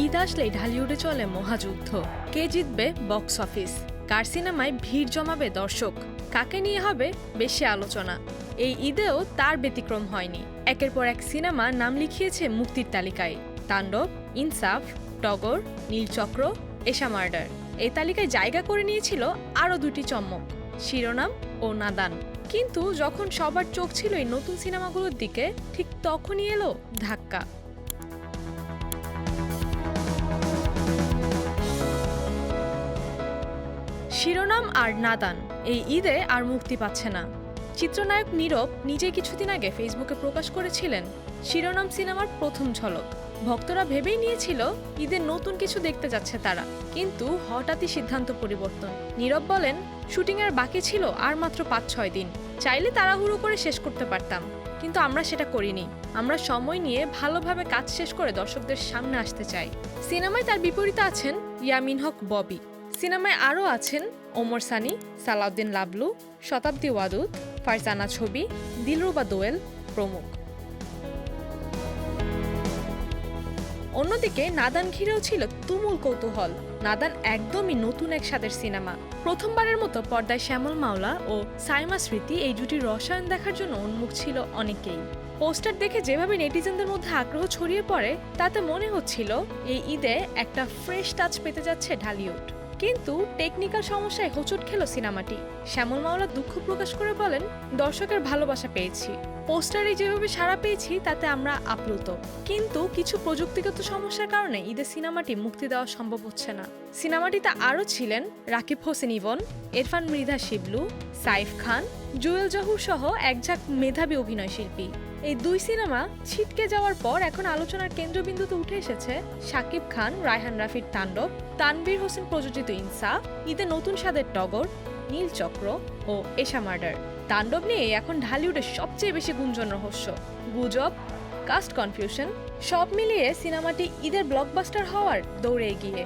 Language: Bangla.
ঈদ আসলেই ঢালিউডে চলে মহাযুদ্ধ। কে জিতবে বক্স অফিস, কার সিনেমায় ভিড় জমাবে দর্শক, কাকে নিয়ে হবে বেশি আলোচনা। এই ঈদেও তার ব্যতিক্রম হয়নি। একের পর এক সিনেমা নাম লিখিয়েছে মুক্তির তালিকায়। তাণ্ডব, ইনসাফ, টগর, নীলচক্র, এশা মার্ডার। এই তালিকায় জায়গা করে নিয়েছিল আরও দুটি চমক, শিরোনাম ও নাদান। কিন্তু যখন সবার চোখ ছিল এই নতুন সিনেমাগুলোর দিকে, ঠিক তখনই এলো ধাক্কা। শিরোনাম আর নাদান এই ঈদে আর মুক্তি পাচ্ছে না। চিত্রনায়ক নীরব নিজে কিছুদিন আগে ফেসবুকে প্রকাশ করেছিলেন শিরোনাম সিনেমার প্রথম ঝলক। ভক্তরা ভেবেই নিয়েছিল ঈদে নতুন কিছু দেখতে যাচ্ছে তারা, কিন্তু হঠাৎই সিদ্ধান্ত পরিবর্তন। নীরব বলেন, শুটিংয়ের বাকি ছিল আর মাত্র ৫-৬ দিন, চাইলে তাড়াহুড়ো করে শেষ করতে পারতাম, কিন্তু আমরা সেটা করিনি। আমরা সময় নিয়ে ভালোভাবে কাজ শেষ করে দর্শকদের সামনে আসতে চাই। সিনেমায় তার বিপরীতে আছেন ইয়ামিন হক ববি। সিনেমায় আরও আছেন ওমর সানি, সালাউদ্দিন লাবলু, শতাব্দী ওয়াদুদ, ফারজানা ছবি, দিলরুবা দোয়েল প্রমুখ। অন্যদিকে নাদান ঘিরেও ছিল তুমুল কৌতূহল। নাদান একদমই নতুন এক স্বাদের সিনেমা। প্রথমবারের মতো পর্দায় শ্যামল মাওলা ও সাইমা স্মৃতি এই জুটির রসায়ন দেখার জন্য উন্মুখ ছিল অনেকেই। পোস্টার দেখে যেভাবে নেটিজেনদের মধ্যে আগ্রহ ছড়িয়ে পড়ে, তাতে মনে হচ্ছিল এই ঈদে একটা ফ্রেশ টাচ পেতে যাচ্ছে ঢালিউড। কিন্তু টেকনিক্যাল সমস্যায় হোঁচট খেল সিনেমাটি। শ্যামল মাওলা দুঃখ প্রকাশ করে বলেন, দর্শকের ভালোবাসা পেয়েছি, পোস্টারে যেভাবে সাড়া পেয়েছি তাতে আমরা আপ্লুত, কিন্তু কিছু প্রযুক্তিগত সমস্যার কারণে ঈদে সিনেমাটি মুক্তি দেওয়া সম্ভব হচ্ছে না। সিনেমাটিতে আরও ছিলেন রাকিব হোসেন ইভন, ইরফান মৃধা শিবলু, সাইফ খান, জুয়েল জহুর সহ একঝাঁক মেধাবী অভিনয়শিল্পী। এই দুই সিনেমা ছিটকে যাওয়ার পর এখন আলোচনার কেন্দ্রবিন্দুতে উঠে এসেছে শাকিব খান, রায়হান রাফির তাণ্ডব, তানভীর হোসেন প্রযোজিত ইনসাফ, ঈদে নতুন স্বাদের টগর, নীলচক্র ও এশা মার্ডার। তাণ্ডব নিয়ে এখন ঢালিউডের সবচেয়ে বেশি গুঞ্জন, রহস্য, গুজব, কাস্ট কনফিউশন সব মিলিয়ে সিনেমাটি ঈদের ব্লকবাস্টার হওয়ার দৌড়ে এগিয়ে।